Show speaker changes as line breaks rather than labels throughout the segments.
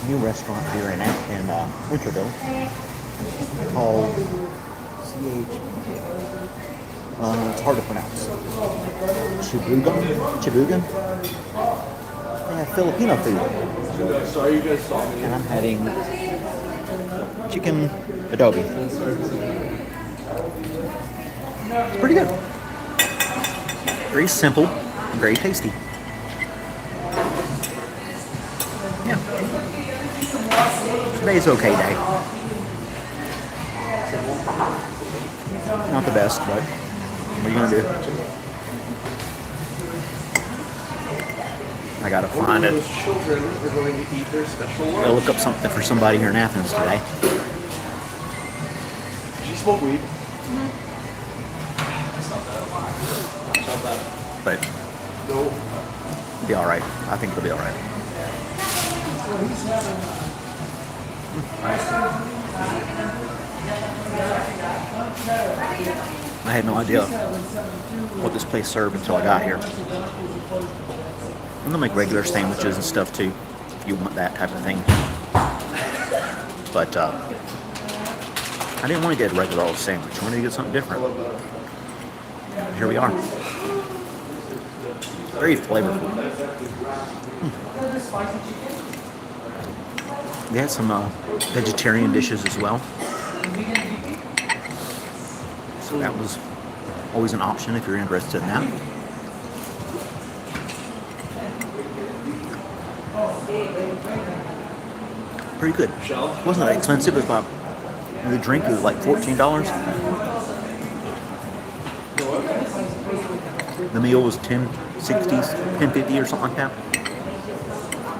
new restaurant here in Winterville called CH. It's hard to pronounce. Chibugan. They have Filipino food.
Sorry, you guys saw me.
And I'm having chicken adobe. It's pretty good. Very simple, very tasty. Yeah. Today's okay day. Not the best, but what are you gonna do? I gotta find it.
Those children are going to eat their special lunch.
I'll look up something for somebody here in Athens today.
Did you smoke weed?
But
No.
it'll be alright. I think it'll be alright. I had no idea what this place served until I got here. And they'll make regular sandwiches and stuff too, if you want that type of thing. But I didn't want to get a regular old sandwich. I wanted to get something different. Here we are. Very flavorful. They had some vegetarian dishes as well. So that was always an option if you're interested in that. Pretty good. Wasn't that expensive. It was about, the drink was like $14. The meal was $10.60, $10.50 or something like that.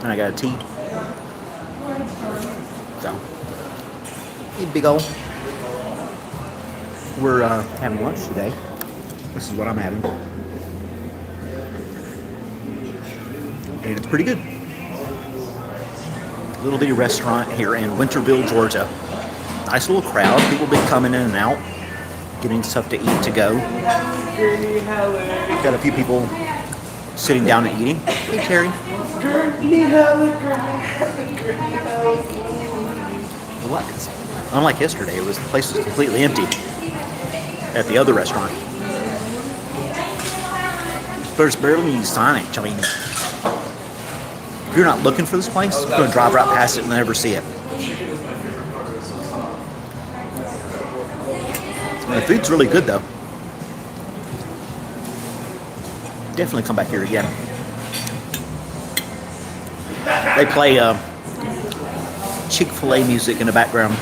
And I got a tea. So, big old. We're having lunch today. This is what I'm having. And it's pretty good. Little bitty restaurant here in Winterville, Georgia. Nice little crowd. People been coming in and out, getting stuff to eat to go. Got a few people sitting down and eating. Hey, Terry. Unlike yesterday, the place was completely empty at the other restaurant. There's barely any signage. I mean, if you're not looking for this place, you're going to drive right past it and never see it. The food's really good, though. Definitely come back here again. They play Chick-fil-A music in the background.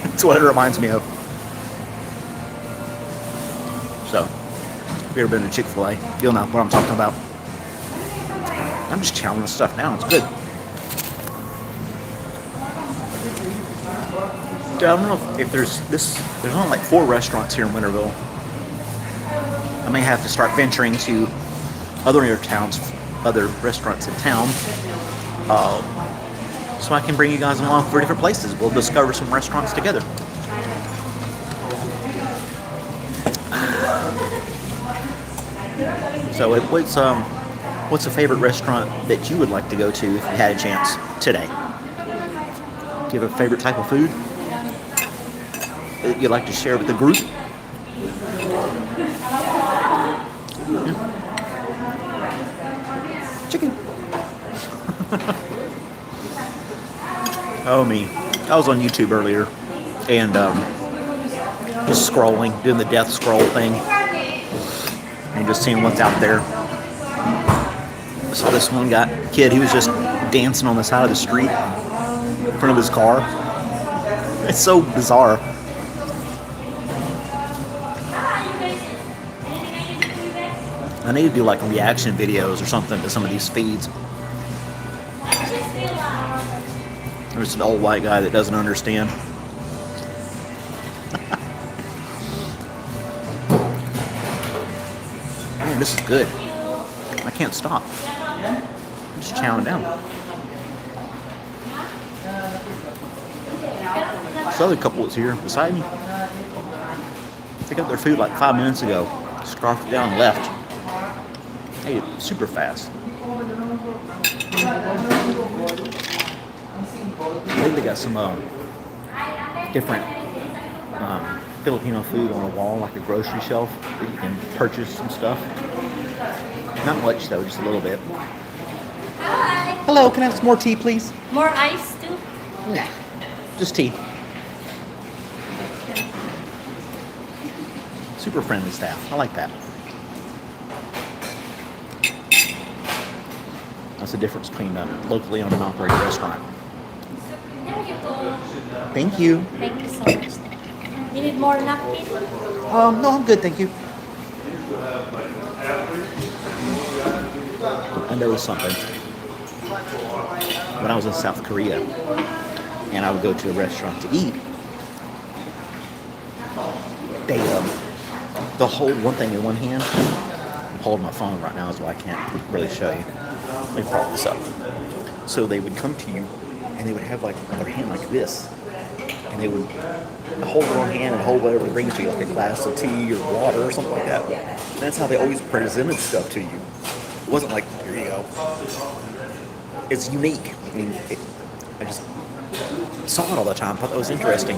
That's what it reminds me of. So, if you've ever been to Chick-fil-A, you'll know what I'm talking about. I'm just chowing this stuff down. It's good. I don't know if there's only like 4 restaurants here in Winterville. I may have to start venturing to other restaurants in town, so I can bring you guys along for different places. We'll discover some restaurants together. So, what's a favorite restaurant that you would like to go to if you had a chance today? Do you have a favorite type of food that you'd like to share with the group? Chicken. Oh, me. I was on YouTube earlier and just scrolling, doing the death scroll thing, and just seeing what's out there. I saw this one kid, he was just dancing on the side of the street in front of his car. It's so bizarre. I need to do like reaction videos or something to some of these feeds. There's an old white guy that doesn't understand. Man, this is good. I can't stop. I'm just chowing down. This other couple was here beside me. They got their food like 5 minutes ago. Scarfed it down and left. Ate it super fast. I think they got some different Filipino food on a wall, like a grocery shelf, that you can purchase some stuff. Not much though, just a little bit.
Hi.
Hello, can I have some more tea, please?
More ice too?
Nah, just tea. Super friendly staff. I like that. That's the difference between a locally owned and operated restaurant.
There you go.
Thank you.
Thank you so much. You need more napkin?
No, I'm good, thank you. I noticed something. When I was in South Korea, and I would go to a restaurant to eat, they'll hold one thing in one hand. I'm holding my phone right now, so I can't really show you. Let me prop this up. So they would come to you, and they would have like their hand like this, and they would hold one hand and hold whatever they bring to you, like a glass of tea or water or something like that. And that's how they always presented stuff to you. It wasn't like, here you go. It's unique. I mean, I just saw it all the time. Thought that was interesting.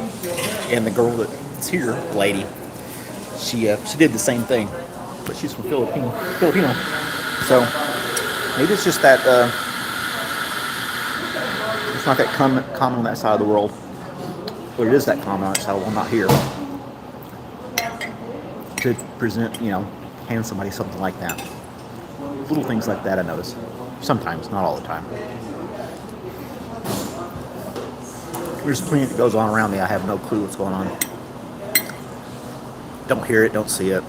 And the girl that's here, lady, she did the same thing, but she's from Filipino. So maybe it's just that it's not that common on that side of the world. But it is that common on that side. Well, not here. To present, hand somebody something like that. Little things like that I notice. Sometimes, not all the time. There's plenty that goes on around me. I have no clue what's going on. Don't hear it, don't see it.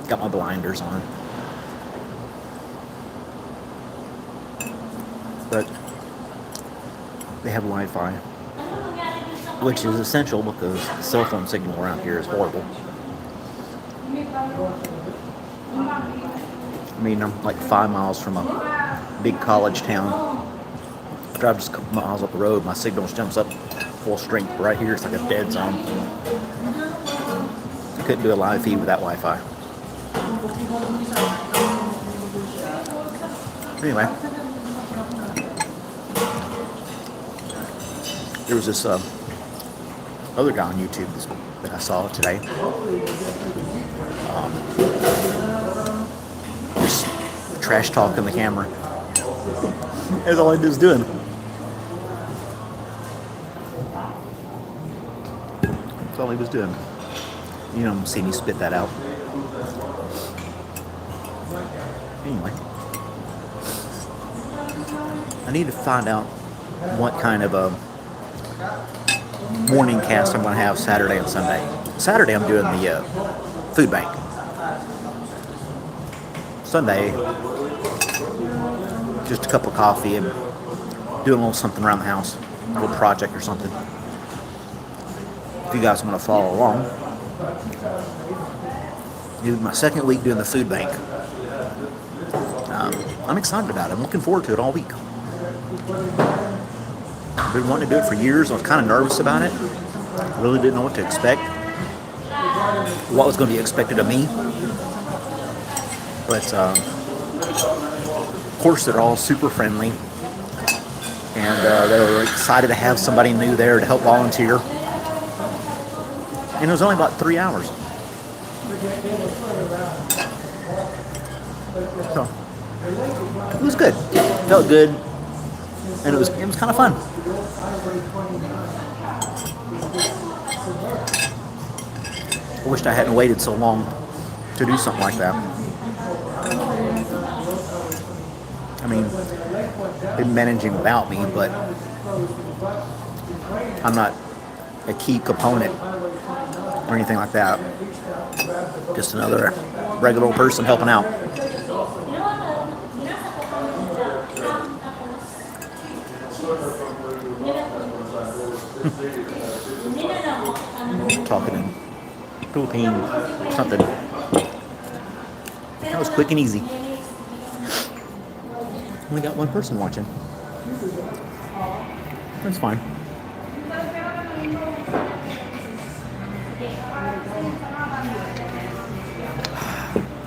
Got my blinders on. But they have Wi-Fi, which is essential because the cell phone signal around here is horrible. I mean, I'm like 5 miles from a big college town. I drive just a couple miles up the road, my signal jumps up full strength. Right here, it's like a dead zone. I couldn't do a live feed without Wi-Fi. Anyway, there was this other guy on YouTube that I saw today. Just trash talking the camera. That's all he was doing. That's all he was doing. You don't see me spit that out. Anyway, I need to find out what kind of a morning cast I'm going to have Saturday and Sunday. Saturday I'm doing the food bank. Sunday, just a cup of coffee and doing a little something around the house, a little project or something. If you guys want to follow along, this is my second week doing the food bank. I'm excited about it. I'm looking forward to it all week. I've been wanting to do it for years. I was kind of nervous about it. Really didn't know what to expect. What was going to be expected of me. But, of course, they're all super friendly. And they were excited to have somebody new there to help volunteer. And it was only about 3 hours. So, it was good. Felt good. And it was kind of fun. I wished I hadn't waited so long to do something like that. I mean, been managing without me, but I'm not a key component or anything like that. Just another regular old person helping out. Talking in Philippine something. That was quick and easy. Only got one person watching. That's fine.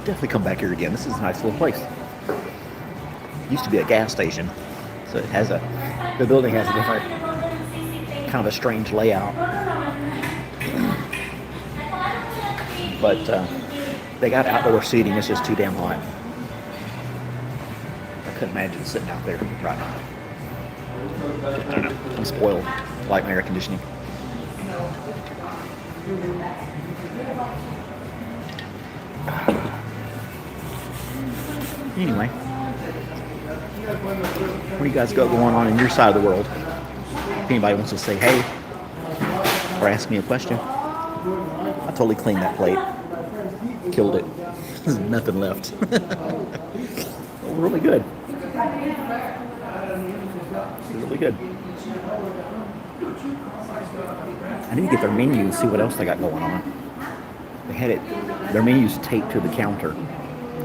Definitely come back here again. This is a nice little place. Used to be a gas station. So it has the building has a different, kind of a strange layout. But they got outdoor seating. It's just too damn hot. I couldn't imagine sitting out there right now. I don't know. I'm spoiled. Like my air conditioning. Anyway, what do you guys got going on in your side of the world? If anybody wants to say hey or ask me a question, I totally cleaned that plate. Killed it. There's nothing left. Really good. Really good. I need to get their menu and see what else they got going on. They had it, their menu's taped to the counter.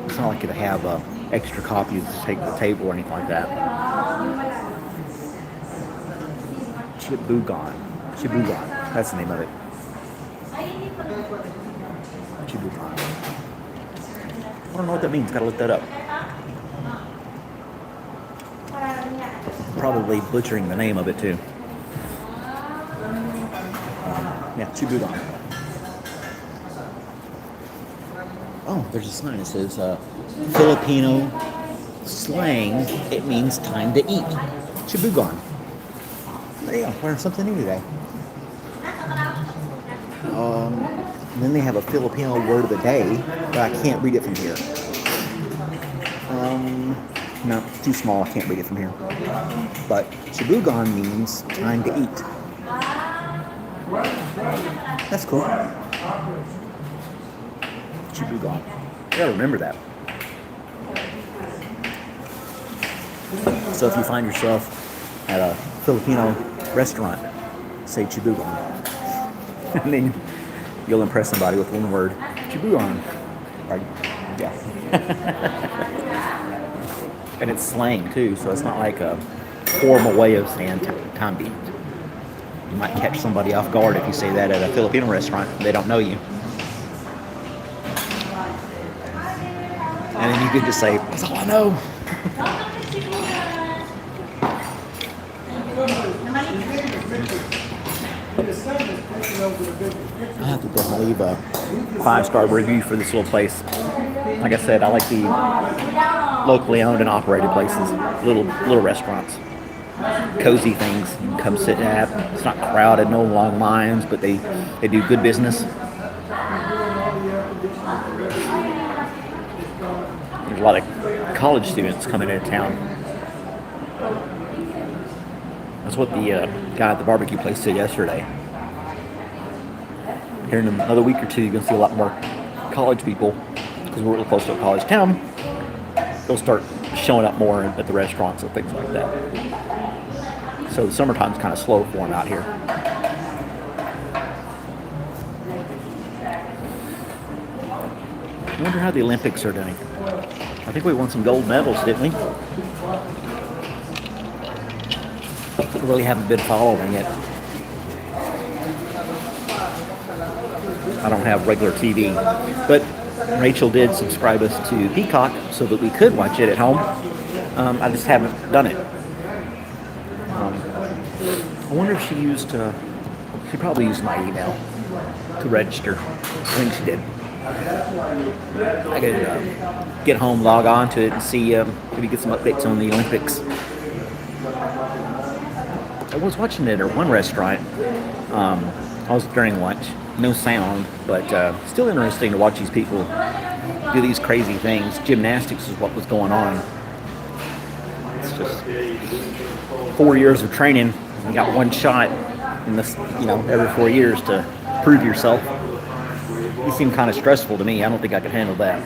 It's not like they have extra copies to take to the table or anything like that. Chibugon. That's the name of it. Chibugon. I don't know what that means. Gotta look that up. Probably butchering the name of it too. Yeah, Chibugon. Oh, there's a sign that says Filipino slang. It means time to eat. Chibugon. There you go. Learned something new today. And then they have a Filipino word of the day, but I can't read it from here. No, it's too small. I can't read it from here. But Chibugon means time to eat. That's cool. Chibugon. You gotta remember that. So if you find yourself at a Filipino restaurant, say Chibugon. And then you'll impress somebody with one word, Chibugon. Right? Yeah. And it's slang too, so it's not like a formal way of saying time to eat. You might catch somebody off guard if you say that at a Filipino restaurant. They don't know you. And then you could just say, that's all I know. I have to definitely leave a 5-star review for this little place. Like I said, I like the locally owned and operated places, little restaurants, cozy things. You can come sit at. It's not crowded, no long lines, but they do good business. There's a lot of college students coming into town. That's what the guy at the barbecue place said yesterday. Here in another week or two, you're going to see a lot more college people, because we're really close to a college town. They'll start showing up more at the restaurants and things like that. So the summertime's kind of slow for them out here. I wonder how the Olympics are doing. I think we won some gold medals, didn't we? I really haven't been following it. I don't have regular TV, but Rachel did subscribe us to Peacock so that we could watch it at home. I just haven't done it. I wonder if she probably used my email to register. I think she did. I could get home, log on to it, and see, maybe get some updates on the Olympics. I was watching it at one restaurant. I was during lunch. No sound, but still interesting to watch these people do these crazy things. Gymnastics is what was going on. It's just 4 years of training. You got one shot in this, every 4 years to prove yourself. It seemed kind of stressful to me. I don't think I could handle that.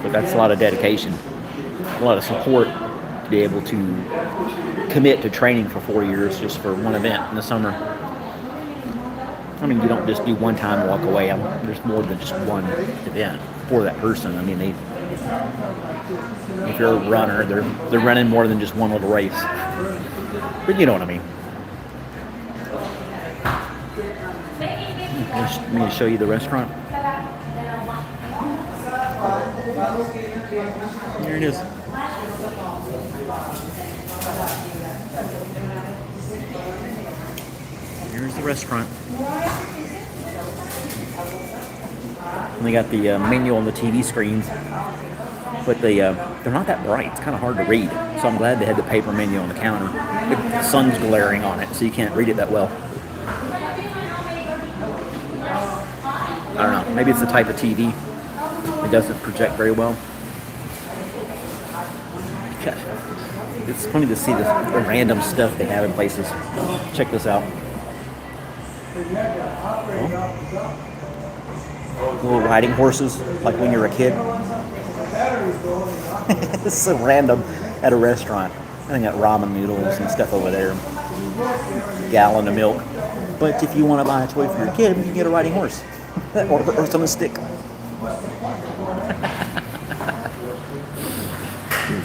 But that's a lot of dedication, a lot of support to be able to commit to training for 4 years just for one event in the summer. I mean, you don't just do one time and walk away. There's more than just one event for that person. I mean, if you're a runner, they're running more than just one little race. But you know what I mean. Let me show you the restaurant. Here it is. the restaurant. And they got the menu on the TV screens, but they're not that bright. It's kind of hard to read. So I'm glad they had the paper menu on the counter. The sun's glaring on it, so you can't read it that well. I don't know. Maybe it's the type of TV. It doesn't project very well. God, it's funny to see the random stuff they have in places. Check this out. Little riding horses, like when you're a kid. It's so random at a restaurant. I think got ramen noodles and stuff over there. Gallon of milk. But if you want to buy a toy for your kid, you can get a riding horse. or some stick.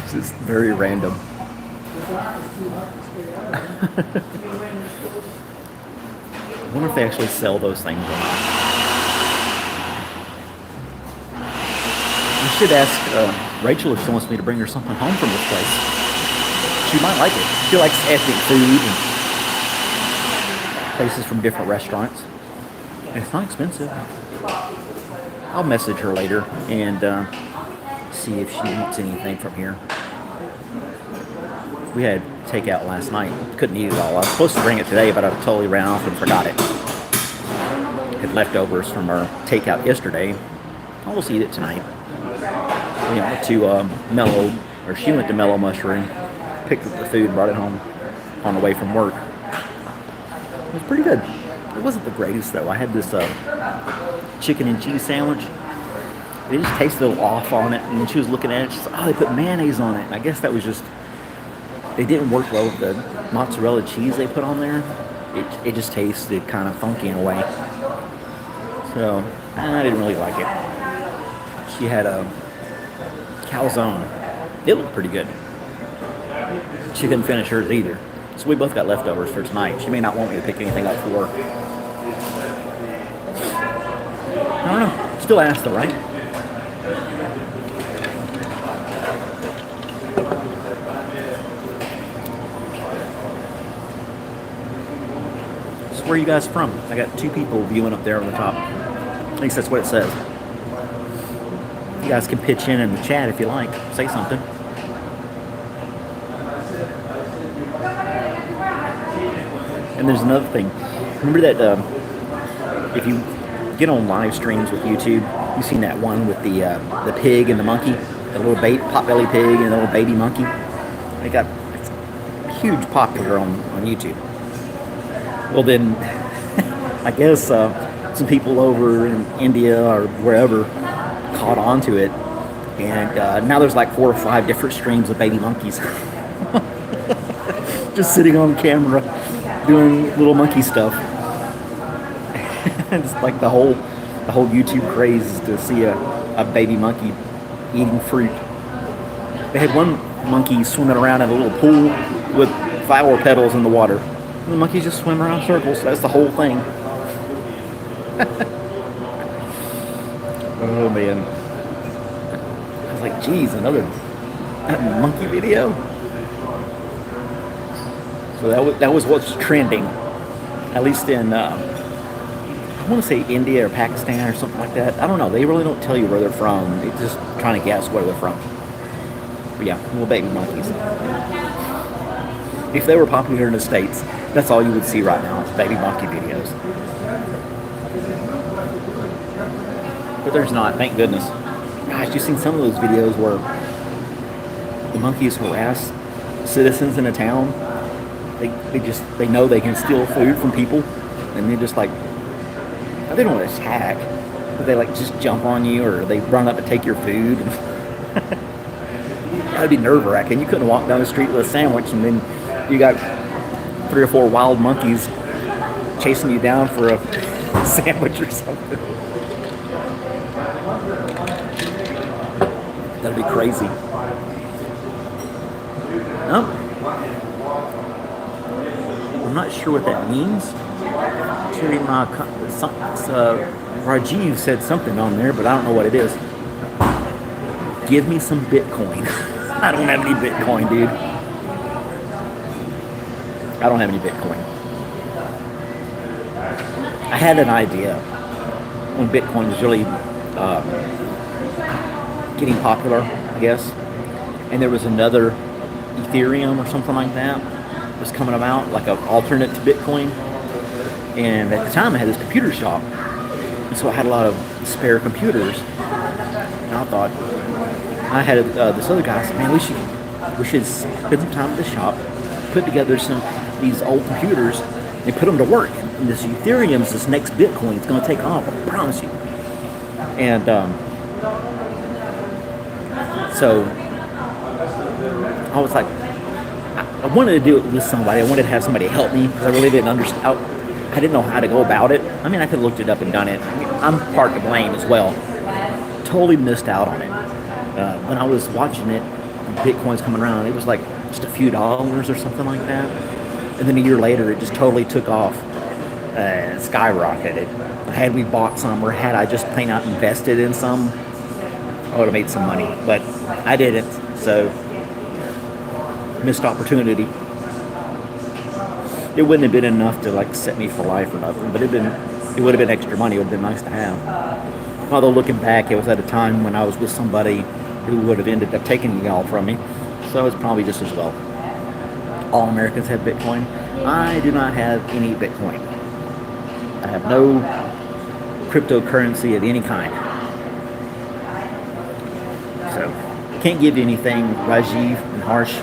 It's just very random. I wonder if they actually sell those things or not. I should ask Rachel if she wants me to bring her something home from this place. She might like it. She likes ethnic food and places from different restaurants. And it's not expensive. I'll message her later and see if she wants anything from here. We had takeout last night. Couldn't eat it all. I was supposed to bring it today, but I totally ran off and forgot it. Had leftovers from our takeout yesterday. I'll just eat it tonight. We went to Mellow, or she went to Mellow Mushroom, picked up the food, brought it home on the way from work. It was pretty good. It wasn't the greatest though. I had this chicken and cheese sandwich. It just tasted a little off on it, and when she was looking at it, she said, "Oh, they put mayonnaise on it." And I guess that was just, they didn't work well with the mozzarella cheese they put on there. It just tasted kind of funky in a way. So I didn't really like it. She had a calzone. It looked pretty good. She couldn't finish hers either. So we both got leftovers for tonight. She may not want me to pick anything up for her. I don't know. Still ask though, right? So where are you guys from? I got 2 people viewing up there on the top. At least that's what it says. You guys can pitch in the chat if you like. Say something. And there's another thing. Remember that if you get on live streams with YouTube, you've seen that one with the pig and the monkey, the little pot-bellied pig and the little baby monkey. It got huge popular on YouTube. Well then, I guess some people over in India or wherever caught on to it, and now there's like 4 or 5 different streams of baby monkeys just sitting on camera doing little monkey stuff. It's like the whole YouTube craze is to see a baby monkey eating fruit. They had one monkey swimming around in a little pool with flower petals in the water. And the monkeys just swim around in circles. That's the whole thing. Oh man. I was like, geez, another monkey video? So that was what's trending. At least in, I want to say India or Pakistan or something like that. I don't know. They really don't tell you where they're from. They're just trying to guess where they're from. But yeah, little baby monkeys. If they were popular in the States, that's all you would see right now is baby monkey videos. But there's not, thank goodness. Gosh, you've seen some of those videos where the monkeys harass citizens in a town. They know they can steal food from people, and they just like, they don't want to attack, but they like just jump on you, or they run up to take your food. That'd be nerve-wracking. You couldn't walk down the street with a sandwich, and then you got 3 or 4 wild monkeys chasing you down for a sandwich or something. That'd be crazy. No. I'm not sure what that means. Rajiv said something on there, but I don't know what it is. Give me some Bitcoin. I don't have any Bitcoin, dude. I don't have any Bitcoin. I had an idea when Bitcoin was really getting popular, I guess, and there was another Ethereum or something like that was coming about, like an alternate to Bitcoin. And at the time, I had this computer shop, and so I had a lot of spare computers. And I thought, I had this other guy said, man, we should spend some time at the shop, put together these old computers, and put them to work. And this Ethereum is this next Bitcoin. It's going to take off, I promise you. And so I was like, I wanted to do it with somebody. I wanted to have somebody help me because I really didn't understand. I didn't know how to go about it. I mean, I could have looked it up and done it. I'm part to blame as well. Totally missed out on it. When I was watching it, Bitcoin's coming around, it was like just a few dollars or something like that. And then a year later, it just totally took off and skyrocketed. Had we bought some, or had I just plain out invested in some, I would have made some money. But I didn't, so missed opportunity. It wouldn't have been enough to like set me for life or nothing, but it would have been extra money. It would have been nice to have. Although looking back, it was at a time when I was with somebody who would have ended up taking it all from me, so it's probably just as well. All Americans have Bitcoin. I do not have any Bitcoin. I have no cryptocurrency of any kind. So can't give you anything, Rajiv and Harsh.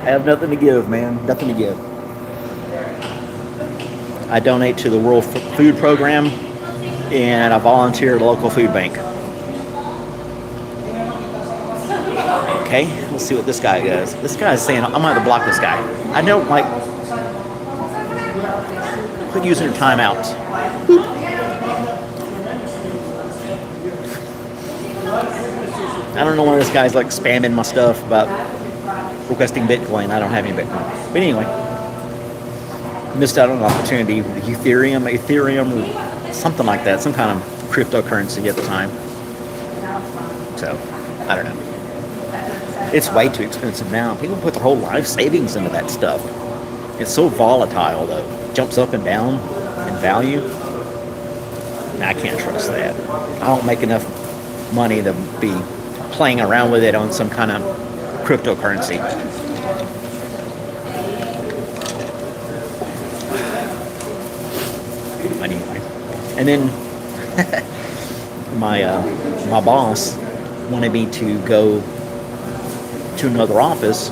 I have nothing to give, man. Nothing to give. I donate to the World Food Program, and I volunteer at a local food bank. Okay, let's see what this guy does. This guy is saying, I'm going to have to block this guy. I don't like... Quit using your timeouts. I don't know why this guy's like spamming my stuff about requesting Bitcoin. I don't have any Bitcoin. But anyway, missed out on an opportunity with Ethereum, something like that, some kind of cryptocurrency at the time. So, I don't know. It's way too expensive now. People put their whole life savings into that stuff. It's so volatile, though. It jumps up and down in value. I can't trust that. I don't make enough money to be playing around with it on some kind of cryptocurrency. Anyway, and then my boss wanted me to go to another office,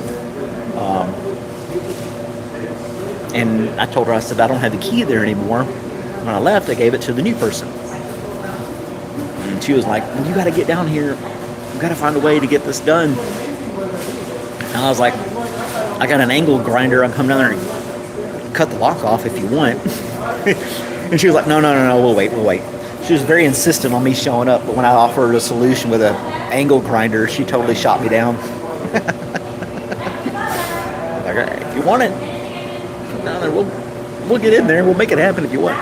and I told her, I said, I don't have the key there anymore. When I left, I gave it to the new person. And she was like, well, you got to get down here. You got to find a way to get this done. And I was like, I got an angle grinder. I'll come down there and cut the lock off if you want. And she was like, no, we'll wait. She was very insistent on me showing up, but when I offered her a solution with an angle grinder, she totally shot me down. Like, if you want it, come down there. We'll get in there. We'll make it happen if you want.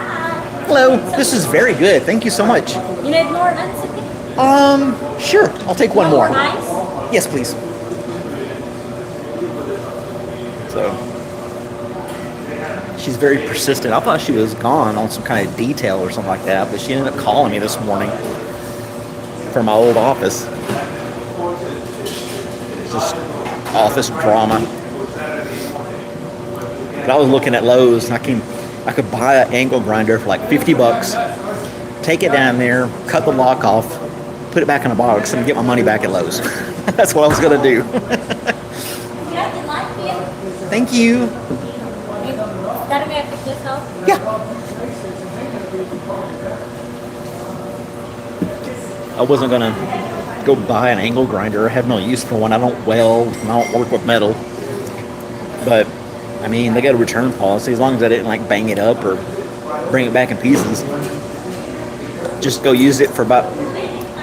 Hello. This is very good. Thank you so much.
You need more density?
Sure. I'll take one more.
Nice.
Yes, please. So, she's very persistent. I thought she was gone on some kind of detail or something like that, but she ended up calling me this morning from my old office. Just office drama. But I was looking at Lowe's, and I could buy an angle grinder for like $50, take it down there, cut the lock off, put it back in a box, and get my money back at Lowe's. That's what I was going to do. Thank you.
That may I pick this up?
Yeah. I wasn't going to go buy an angle grinder. I have no use for one. I don't weld. I don't work with metal. But, I mean, they got a return policy. As long as I didn't, like, bang it up or bring it back in pieces. Just go use it for about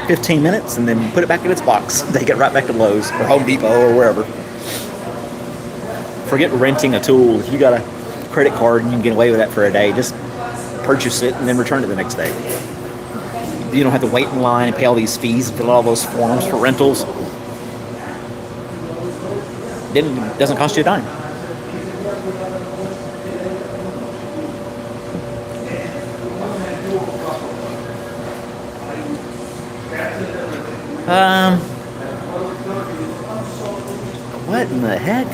15 minutes and then put it back in its box. Take it right back to Lowe's or Home Depot or wherever. Forget renting a tool. If you got a credit card and you can get away with that for a day, just purchase it and then return it the next day. You don't have to wait in line and pay all these fees and fill out all those forms for rentals. Then it doesn't cost you a dime. What in the heck?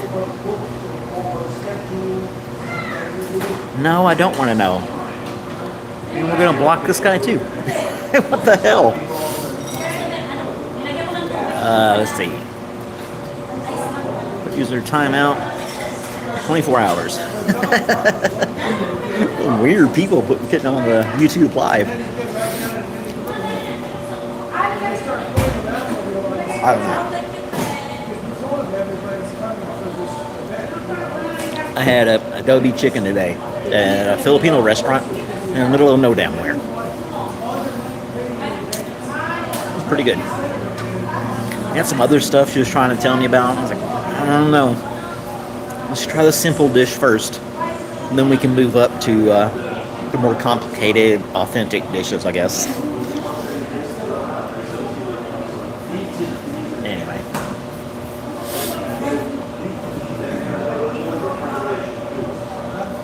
No, I don't want to know. And we're gonna block this guy too. What the hell? Let's see. User timeout. 24 hours. Weird people getting on the YouTube live. I don't know. I had a adobe chicken today at a Filipino restaurant in the middle of no damn where. It was pretty good. I had some other stuff she was trying to tell me about. I was like, I don't know. Let's try the simple dish first. And then we can move up to the more complicated, authentic dishes, I guess. Anyway.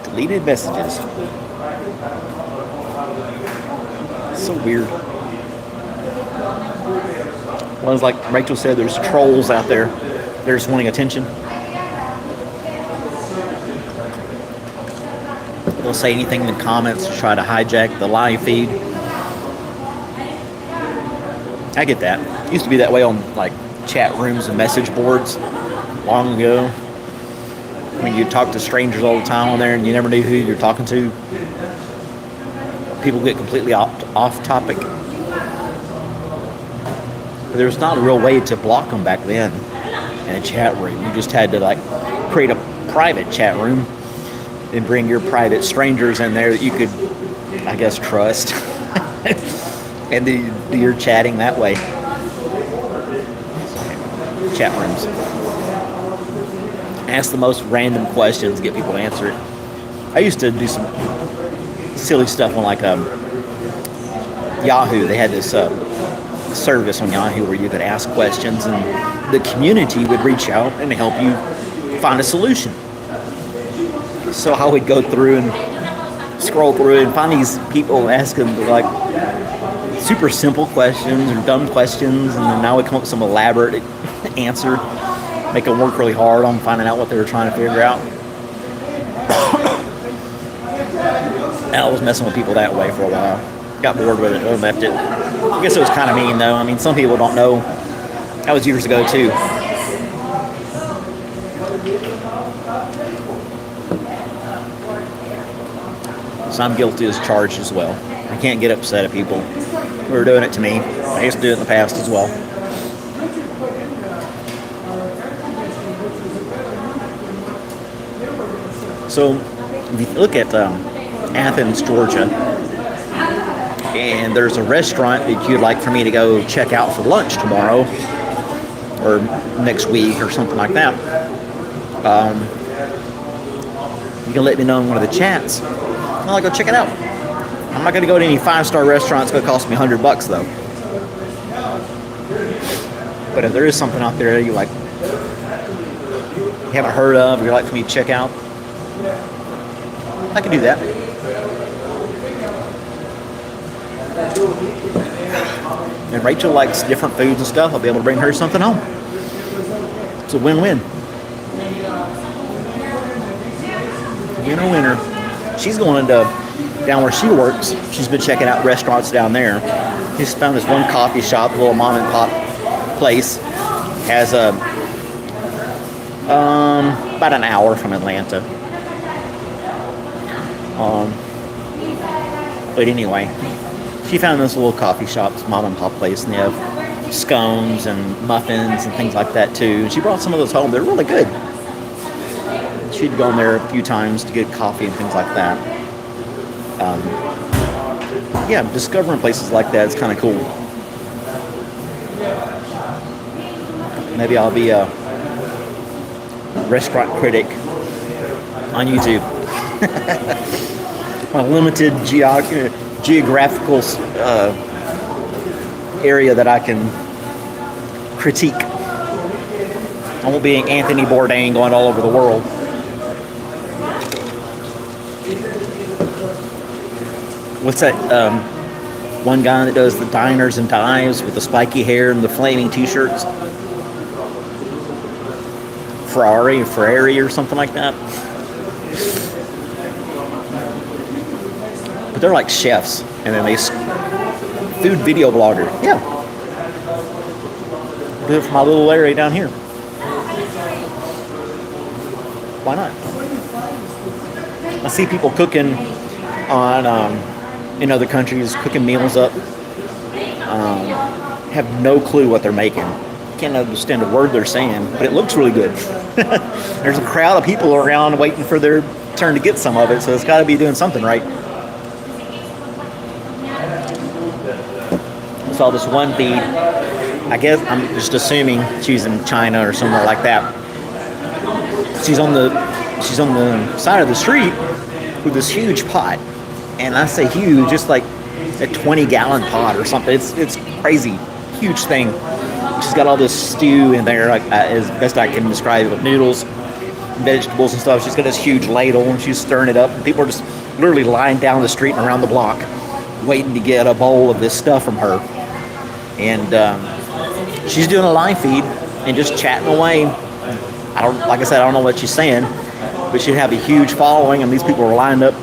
Deleted messages. So weird. Well, it's like Rachel said, there's trolls out there. They're just wanting attention. They'll say anything in the comments to try to hijack the live feed. I get that. It used to be that way on like chat rooms and message boards long ago. I mean, you talk to strangers all the time on there and you never knew who you're talking to. People get completely off topic. But there's not a real way to block them back then in a chat room. You just had to like create a private chat room and bring your private strangers in there that you could, I guess, trust. And do your chatting that way. Chat rooms. Ask the most random questions, get people to answer it. I used to do some silly stuff on like Yahoo. They had this service on Yahoo where you could ask questions and the community would reach out and help you find a solution. So I would go through and scroll through and find these people asking like super simple questions or dumb questions, and then I would come up with some elaborate answer, make them work really hard on finding out what they were trying to figure out. And I was messing with people that way for a while. Got bored with it and left it. I guess it was kind of mean though. I mean, some people don't know. That was years ago too. So I'm guilty as charged as well. I can't get upset at people who are doing it to me. I used to do it in the past as well. So if you look at Athens, Georgia, and there's a restaurant that you'd like for me to go check out for lunch tomorrow or next week or something like that, you can let me know in one of the chats. I'll go check it out. I'm not going to go to any 5-star restaurant. It's going to cost me $100 though. But if there is something out there you like, you haven't heard of, or you'd like for me to check out, I can do that. And Rachel likes different foods and stuff. I'll be able to bring her something home. It's a win-win. Winner, winner. She's going into down where she works. She's been checking out restaurants down there. She's found this one coffee shop, a little mom and pop place. Has a about an hour from Atlanta. But anyway, she found this little coffee shop, this mom and pop place, and they have scones and muffins and things like that too. She brought some of those home. They're really good. She'd gone there a few times to get coffee and things like that. Yeah, discovering places like that is kind of cool. Maybe I'll be a restaurant critic on YouTube. A limited geographical area that I can critique. I won't be Anthony Bourdain going all over the world. What's that one guy that does the diners and dives with the spiky hair and the flaming t-shirts. Ferrari or something like that. But they're like chefs, and then food video blogger. Yeah. Do it for my little area down here. Why not? I see people cooking on in other countries, cooking meals up. Have no clue what they're making. Can't understand a word they're saying, but it looks really good. There's a crowd of people around waiting for their turn to get some of it, so it's got to be doing something right. I saw this one feed. I guess I'm just assuming she's in China or somewhere like that. She's on the side of the street with this huge pot, and I say huge, just like a 20-gallon pot or something. It's crazy, huge thing. She's got all this stew in there, like as best I can describe it, with noodles, vegetables and stuff. She's got this huge ladle, and she's stirring it up. And people are just literally lying down the street and around the block, waiting to get a bowl of this stuff from her. And she's doing a live feed and just chatting away. Like I said, I don't know what she's saying, but she'd have a huge following, and these people are lined up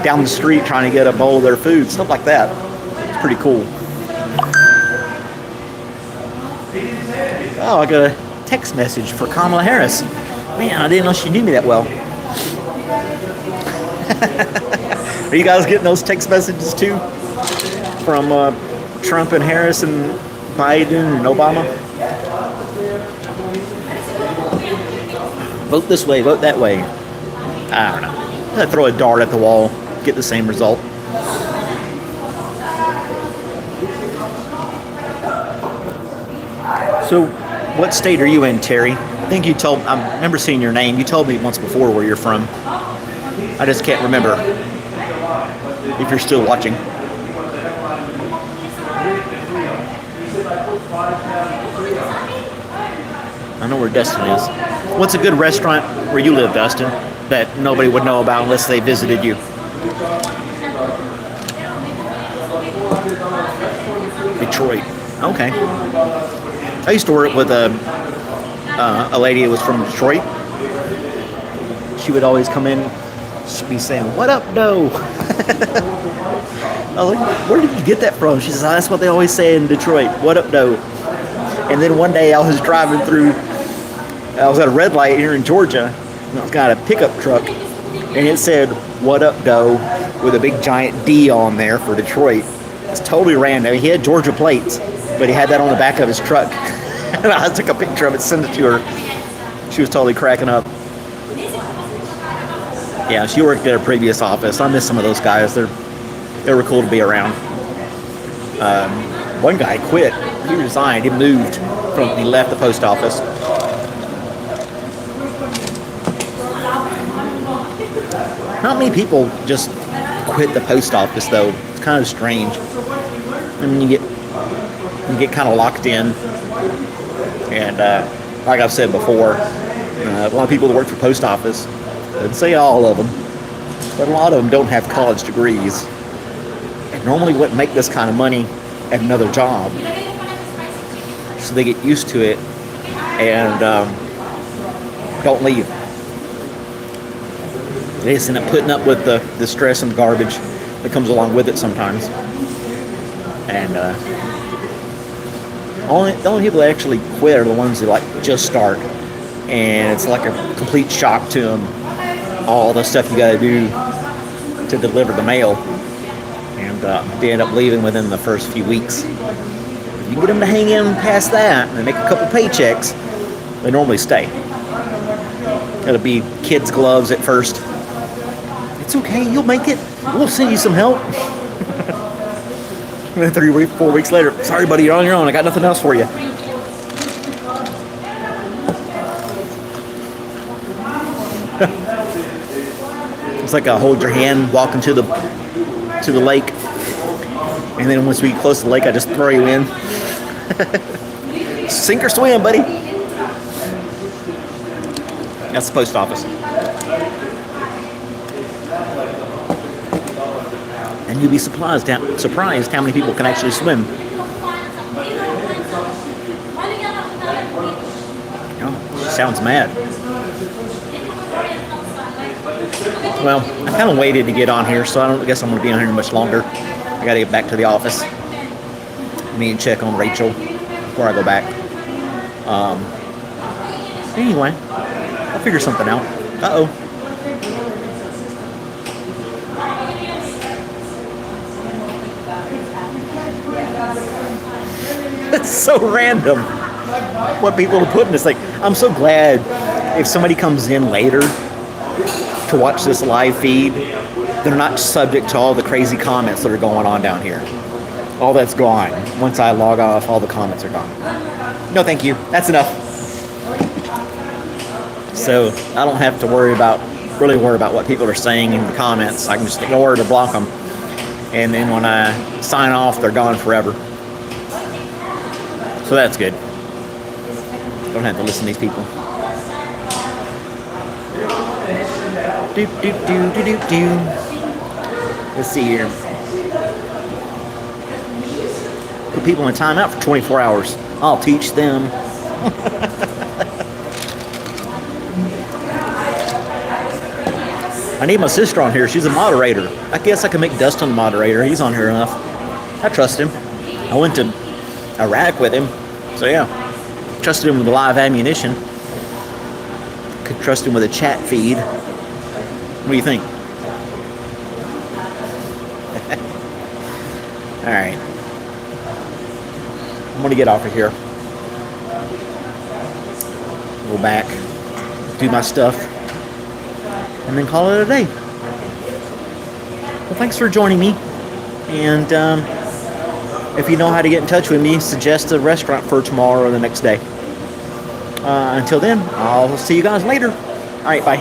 down the street trying to get a bowl of their food, stuff like that. It's pretty cool. Oh, I got a text message for Kamala Harris. Man, I didn't know she knew me that well. Are you guys getting those text messages too? From Trump and Harris and Biden and Obama? Vote this way, vote that way. I don't know. I'd throw a dart at the wall, get the same result. So, what state are you in, Terry? I think you told, I remember seeing your name. You told me once before where you're from. I just can't remember if you're still watching. I know where Dustin is. What's a good restaurant where you live, Dustin, that nobody would know about unless they visited you? Detroit. Okay. I used to work with a lady who was from Detroit. She would always come in, she'd be saying, "What up, doe?" I was like, "Where did you get that from?" She says, "Oh, that's what they always say in Detroit, what up, doe?" And then one day I was driving through, I was at a red light here in Georgia, and I was got a pickup truck, and it said, "What up, doe?" with a big giant D on there for Detroit. It's totally random. He had Georgia plates, but he had that on the back of his truck. And I took a picture of it, sent it to her. She was totally cracking up. Yeah, she worked at her previous office. I miss some of those guys. They were cool to be around. One guy quit. He resigned. He moved he left the post office. Not many people just quit the post office, though. It's kind of strange. I mean, you get kind of locked in. And like I've said before, a lot of people that work for post office, I'd say all of them, but a lot of them don't have college degrees and normally wouldn't make this kind of money at another job. So they get used to it and don't leave. They just end up putting up with the stress and garbage that comes along with it sometimes. And the only people that actually quit are the ones that just start, and it's like a complete shock to them, all the stuff you got to do to deliver the mail, and they end up leaving within the first few weeks. If you get them to hang in past that and make a couple paychecks, they normally stay. It'll be kids' gloves at first. It's okay, you'll make it. We'll send you some help. And then 3 weeks, 4 weeks later, sorry buddy, you're on your own. I got nothing else for you. It's like a hold your hand, walking to the lake, and then once we get close to the lake, I just throw you in. Sink or swim, buddy. That's the post office. And And you'd be surprised how many people can actually swim. Oh, sounds mad. Well, I kind of waited to get on here, so I guess I'm going to be on here much longer. I got to get back to the office. Me and check on Rachel before I go back. Anyway, I'll figure something out. Uh-oh. It's so random what people are putting. It's like, I'm so glad if somebody comes in later to watch this live feed, they're not subject to all the crazy comments that are going on down here. All that's gone. Once I log off, all the comments are gone. No, thank you. That's enough. So I don't have to really worry about what people are saying in the comments. I can just ignore it or block them. And then when I sign off, they're gone forever. So that's good. Don't have to listen to these people. Let's see here. Put people in timeout for 24 hours. I'll teach them. I need my sister on here. She's a moderator. I guess I can make Dustin the moderator. He's on here enough. I trust him. I went to Iraq with him. So yeah. Trusted him with the live ammunition. Could trust him with a chat feed. What do you think? Alright. I'm going to get off of here. Go back. Do my stuff. And then call it a day. Well, thanks for joining me. And if you know how to get in touch with me, suggest a restaurant for tomorrow or the next day. Until then, I'll see you guys later. Alright, bye.